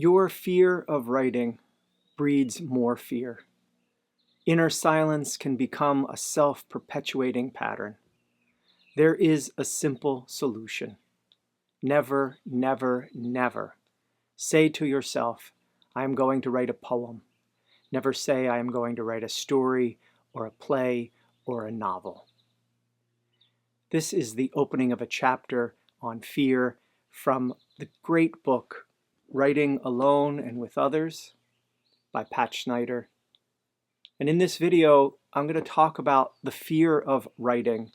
Your fear of writing breeds more fear. Inner silence can become a self-perpetuating pattern. There is a simple solution. Never, never, never say to yourself, I am going to write a poem. Never say I am going to write a story or a play or a novel. This is the opening of a chapter on fear from the great book, Writing Alone and with Others by Schneider. And in this video, I'm going to talk about the fear of writing,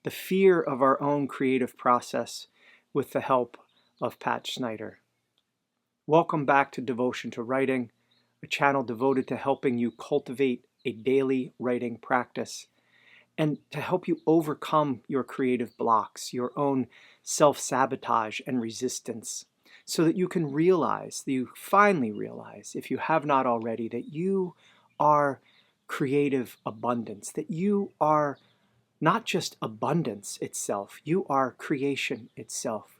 the fear of our own creative process with the help of Schneider. Welcome back to Devotion to Writing, a channel devoted to helping you cultivate a daily writing practice and to help you overcome your creative blocks, your own self-sabotage and resistance, so that you can realize, that you finally realize, if you have not already, that you are creative abundance, that you are not just abundance itself, you are creation itself,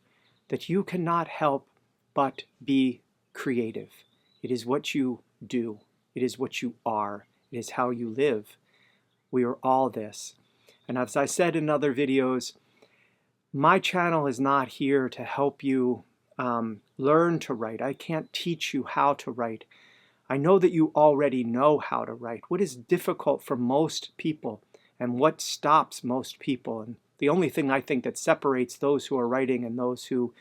that you cannot help but be creative. It is what you do. It is what you are. It is how you live. We are all this. And as I said in other videos, my channel is not here to help you learn to write. I can't teach you how to write. I know that you already know how to write. What is difficult for most people and what stops most people, and the only thing I think that separates those who are writing and those who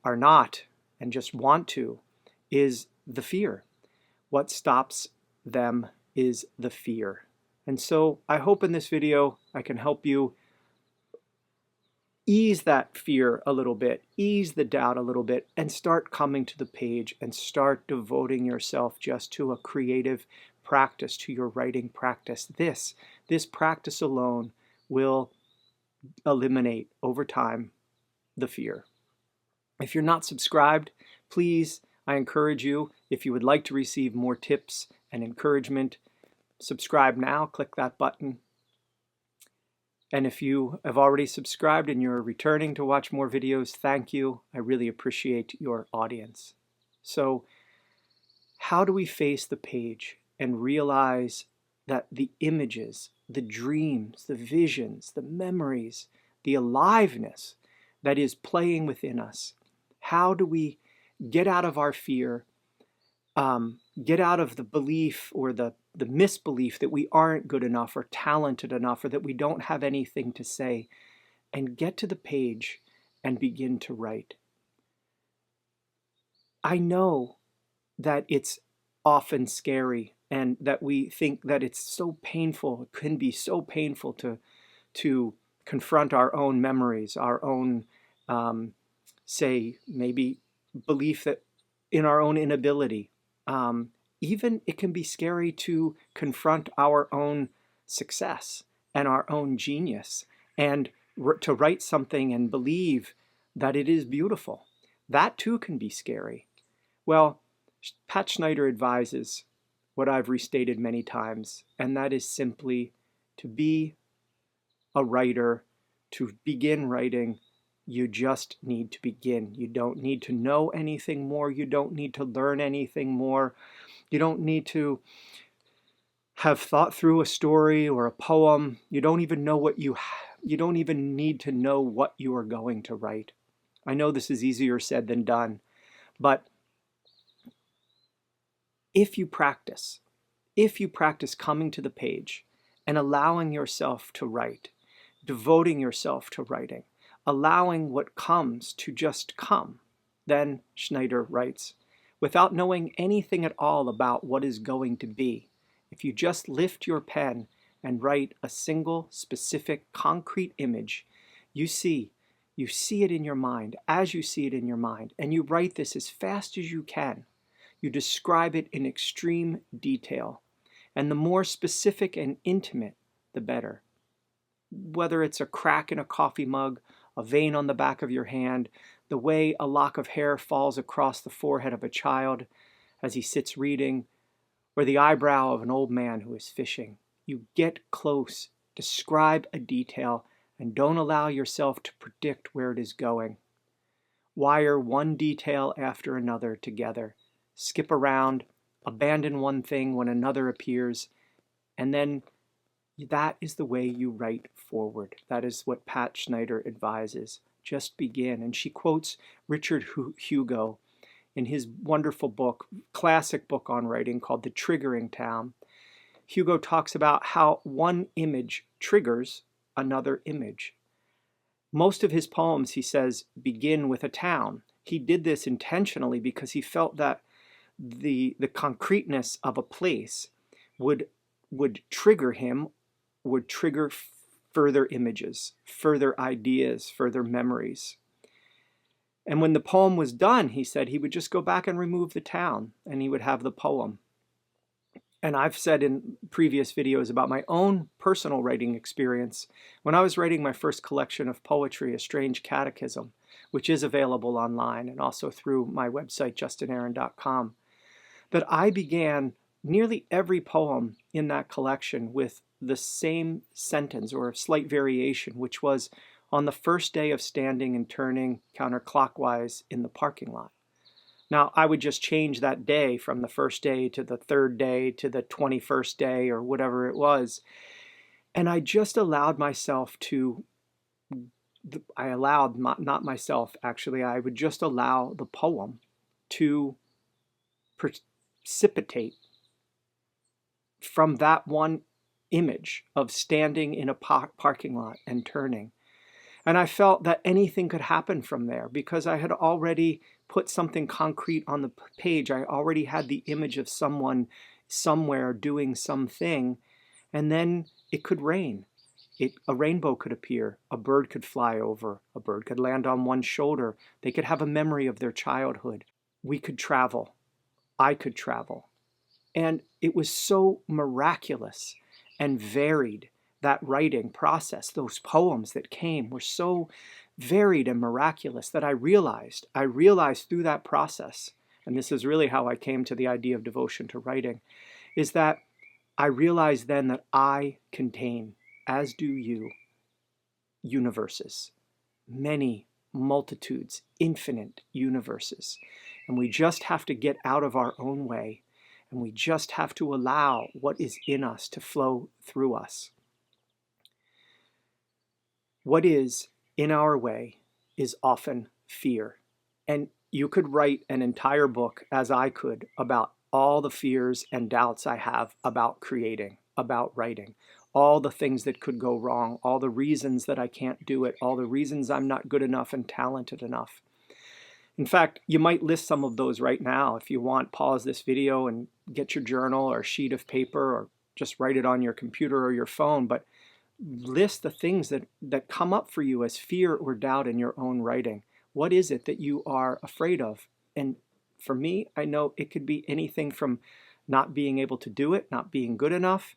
are not and just want to, is the fear. What stops them is the fear. And so I hope in this video I can help you ease that fear a little bit, ease the doubt a little bit, and start coming to the page and start devoting yourself just to a creative practice, to your writing practice. This practice alone will eliminate over time the fear. If you're not subscribed, please, I encourage you, if you would like to receive more tips and encouragement, subscribe now, click that button. And if you have already subscribed and you're returning to watch more videos, thank you. I really appreciate your audience. So, how do we face the page and realize that the images, the dreams, the visions, the memories, the aliveness that is playing within us, how do we get out of our fear, get out of the belief or the misbelief that we aren't good enough or talented enough or that we don't have anything to say, and get to the page and begin to write? I know that it's often scary and that we think that it's so painful, it can be so painful to confront our own memories, our own say maybe belief that in our own inability. Even it can be scary to confront our own success and our own genius and to write something and believe that it is beautiful. That too can be scary. Well, Schneider advises what I've restated many times, and that is simply to be a writer, to begin writing. You just need to begin. You don't need to know anything more. You don't need to learn anything more. You don't need to have thought through a story or a poem. You don't even know you don't even need to know what you are going to write. I know this is easier said than done, but if you practice coming to the page and allowing yourself to write, devoting yourself to writing, allowing what comes to just come, then, Schneider writes, without knowing anything at all about what is going to be, if you just lift your pen and write a single, specific, concrete image, you see it in your mind, as you see it in your mind, and you write this as fast as you can. You describe it in extreme detail, and the more specific and intimate, the better. Whether it's a crack in a coffee mug, a vein on the back of your hand, the way a lock of hair falls across the forehead of a child as he sits reading, or the eyebrow of an old man who is fishing. You get close, describe a detail, and don't allow yourself to predict where it is going. Wire one detail after another together skip around, abandon one thing when another appears, and then that is the way you write forward. That is what Pat Schneider advises. Just begin. And she quotes Richard Hugo in his wonderful book, classic book on writing called The Triggering Town. Hugo talks about how one image triggers another image. Most of his poems, he says, begin with a town. He did this intentionally because he felt that the concreteness of a place would trigger him, would trigger further images, further ideas, further memories. And when the poem was done, he said he would just go back and remove the town and he would have the poem. And I've said in previous videos about my own personal writing experience when I was writing my first collection of poetry, A Strange Catechism, which is available online and also through my website, justinaaron.com, that I began nearly every poem in that collection with the same sentence or a slight variation, which was, on the first day of standing and turning counterclockwise in the parking lot. Now, I would just change that day from the first day to the third day to the 21st day or whatever it was. And I just allowed myself to, not myself actually, I would just allow the poem to precipitate from that one image of standing in a parking lot and turning. And I felt that anything could happen from there because I had already put something concrete on the page. I already had the image of someone somewhere doing something, and then it could rain. A rainbow could appear, a bird could fly over, a bird could land on one's shoulder. They could have a memory of their childhood. We could travel. I could travel. And it was so miraculous and varied. That writing process, those poems that came were so varied and miraculous that I realized through that process, and this is really how I came to the idea of devotion to writing, is that I realized then that I contain, as do you, universes, many multitudes, infinite universes. And we just have to get out of our own way, and we just have to allow what is in us to flow through us. What is in our way is often fear. And you could write an entire book, as I could, about all the fears and doubts I have about creating, about writing, all the things that could go wrong, all the reasons that I can't do it, all the reasons I'm not good enough and talented enough. In fact, you might list some of those right now. If you want, pause this video and get your journal or sheet of paper or just write it on your computer or your phone. But list the things that come up for you as fear or doubt in your own writing. What is it that you are afraid of? And for me, I know it could be anything from not being able to do it, not being good enough,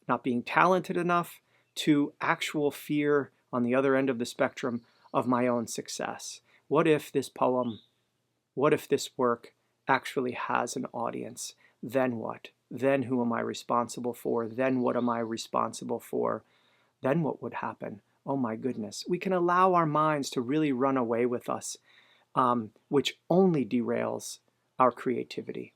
not being talented enough, to actual fear on the other end of the spectrum of my own success. What if this poem, what if this work actually has an audience? Then what? Then who am I responsible for? Then what am I responsible for? Then what would happen? Oh my goodness. We can allow our minds to really run away with us, which only derails our creativity.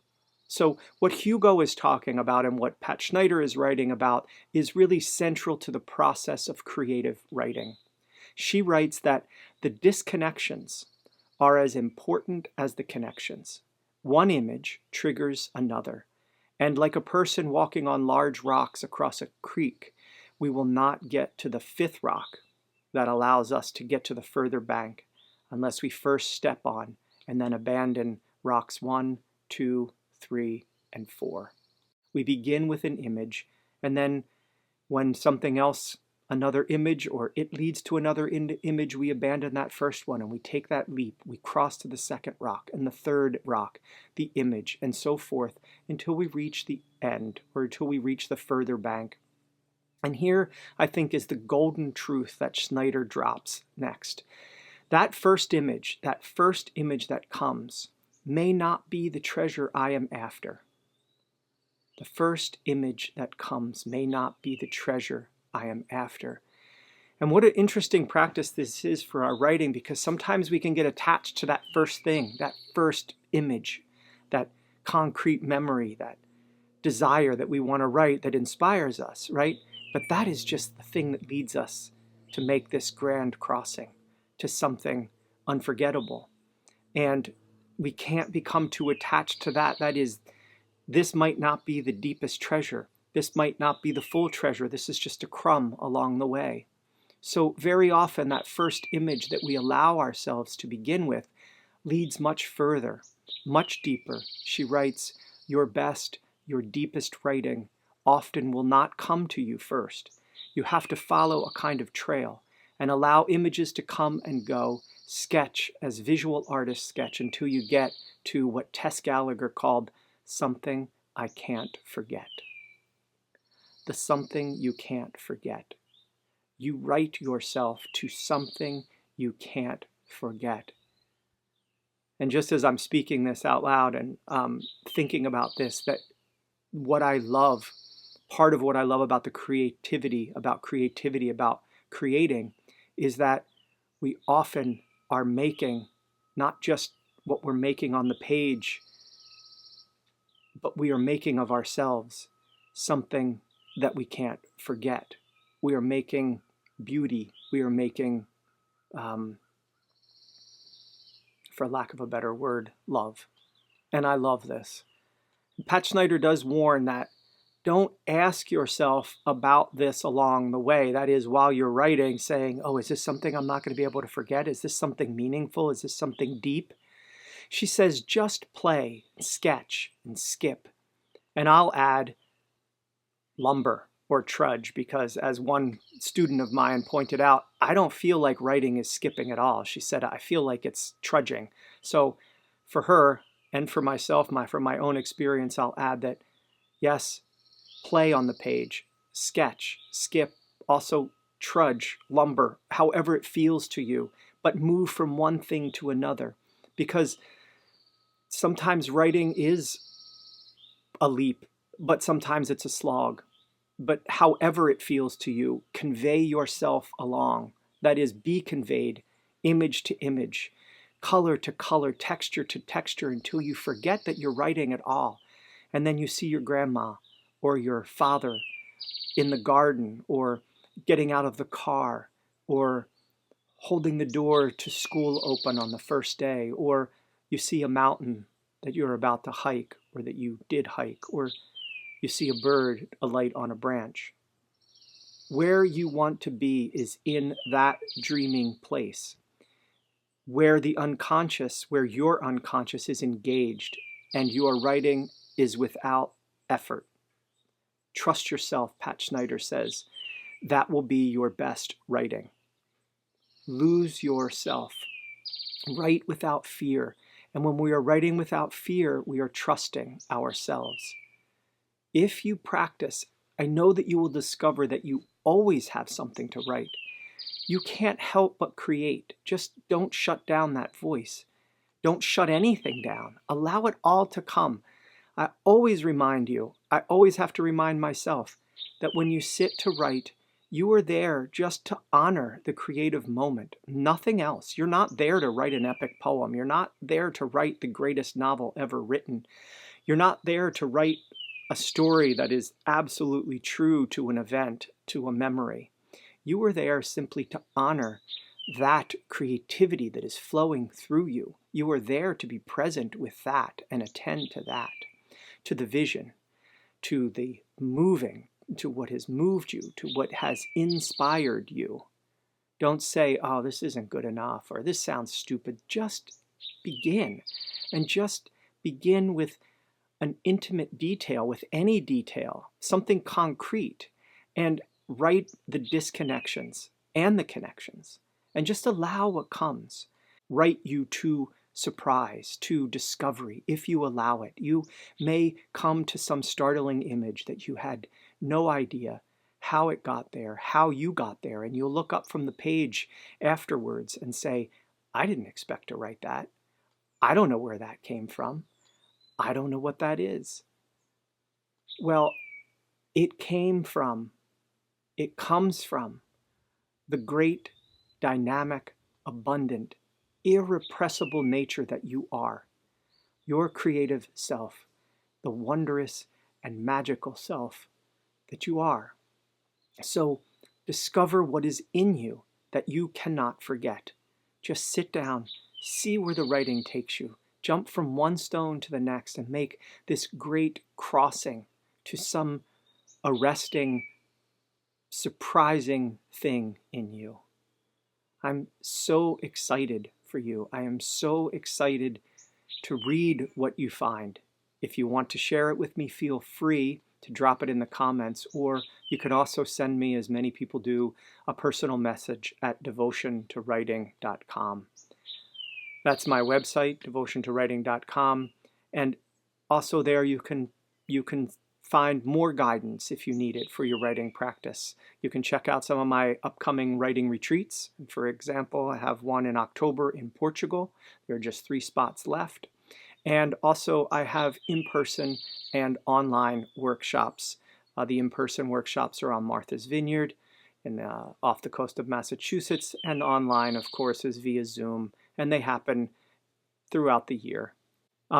So what Hugo is talking about and what Pat Schneider is writing about is really central to the process of creative writing. She writes that the disconnections are as important as the connections. One image triggers another. And like a person walking on large rocks across a creek, we will not get to the fifth rock that allows us to get to the further bank unless we first step on and then abandon rocks 1, 2, 3, and 4. We begin with an image, and then when something else, another image, or it leads to another image, we abandon that first one and we take that leap. We cross to the second rock and the third rock, the image, and so forth until we reach the end or until we reach the further bank. And here, I think, is the golden truth that Schneider drops next. That first image that comes, may not be the treasure I am after. The first image that comes may not be the treasure I am after. And what an interesting practice this is for our writing, because sometimes we can get attached to that first thing, that first image that concrete memory, that desire that we want to write that inspires us, right? But that is just the thing that leads us to make this grand crossing to something unforgettable. And we can't become too attached to that. That is, this might not be the deepest treasure. This might not be the full treasure. This is just a crumb along the way. So very often that first image that we allow ourselves to begin with leads much further, much deeper. She writes, your best, your deepest writing often will not come to you first. You have to follow a kind of trail and allow images to come and go, sketch as visual artists sketch until you get to what Tess Gallagher called something I can't forget. The something you can't forget. You write yourself to something you can't forget. And just as I'm speaking this out loud and thinking about this, that what I love, part of what I love about the creativity, about creating, is that we often are making not just what we're making on the page, but we are making of ourselves something that we can't forget. We are making beauty. We are making, for lack of a better word, love. And I love this. Pat Schneider does warn that don't ask yourself about this along the way. That is, while you're writing, saying, oh, is this something I'm not going to be able to forget? Is this something meaningful? Is this something deep? She says, just play, sketch, and skip. And I'll add lumber or trudge, because as one student of mine pointed out, I don't feel like writing is skipping at all. She said, I feel like it's trudging. So for her and for myself, from my own experience, I'll add that, yes, play on the page, sketch, skip, also trudge, lumber, however it feels to you, but move from one thing to another. Because sometimes writing is a leap, but sometimes it's a slog. But however it feels to you, convey yourself along. That is, be conveyed, image to image, color to color, texture to texture, until you forget that you're writing at all. And then you see your grandma or your father in the garden, or getting out of the car, or holding the door to school open on the first day, or you see a mountain that you're about to hike, or that you did hike, or you see a bird alight on a branch. Where you want to be is in that dreaming place, where the unconscious, where your unconscious is engaged, and your writing is without effort. Trust yourself, Pat Schneider says. That will be your best writing. Lose yourself. Write without fear. And when we are writing without fear, we are trusting ourselves. If you practice, I know that you will discover that you always have something to write. You can't help but create. Just don't shut down that voice. Don't shut anything down. Allow it all to come. I always remind you, I always have to remind myself, that when you sit to write, you are there just to honor the creative moment, nothing else. You're not there to write an epic poem. You're not there to write the greatest novel ever written. You're not there to write a story that is absolutely true to an event, to a memory. You are there simply to honor that creativity that is flowing through you. You are there to be present with that and attend to that, to the vision, to the moving, to what has moved you, to what has inspired you. Don't say, oh, this isn't good enough, or this sounds stupid. Just begin, and just begin with an intimate detail, with any detail, something concrete, and write the disconnections and the connections, and just allow what comes. Write you to surprise, to discovery. If you allow it, you may come to some startling image that you had no idea how it got there, how you got there, and you'll look up from the page afterwards and say, I didn't expect to write that. I don't know where that came from. I don't know what that is. Well, it comes from the great, dynamic, abundant, irrepressible nature that you are, your creative self. the wondrous and magical self that you are. So discover what is in you that you cannot forget. Just sit down, see where the writing takes you. Jump from one stone to the next and make this great crossing to some arresting, surprising thing in you. I'm so excited for you. I am so excited to read what you find. If you want to share it with me, feel free to drop it in the comments, or you could also send me, as many people do, a personal message at devotiontowriting.com. That's my website, devotiontowriting.com, and also there you can find more guidance if you need it for your writing practice. You can check out some of my upcoming writing retreats. For example, I have one in October in Portugal. There are just 3 spots left. And also I have in-person and online workshops. The in-person workshops are on Martha's Vineyard off the coast of Massachusetts, and online, of course, is via Zoom, and they happen throughout the year.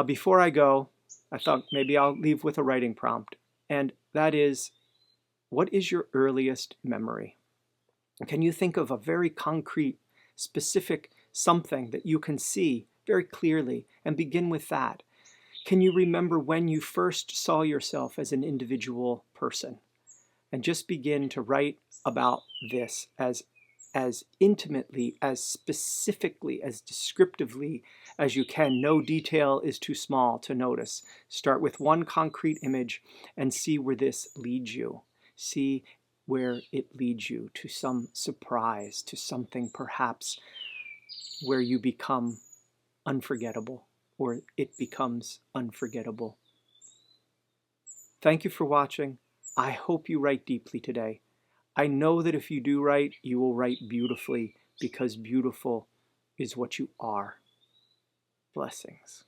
Before I go, I thought maybe I'll leave with a writing prompt, and that is, what is your earliest memory? Can you think of a very concrete, specific something that you can see very clearly, and begin with that? Can you remember when you first saw yourself as an individual person? And just begin to write about this as intimately, as specifically, as descriptively as you can. No detail is too small to notice. Start with one concrete image and see where this leads you. See where it leads you to some surprise, to something perhaps where you become unforgettable, or it becomes unforgettable. Thank you for watching. I hope you write deeply today. I know that if you do write, you will write beautifully, because beautiful is what you are. Blessings.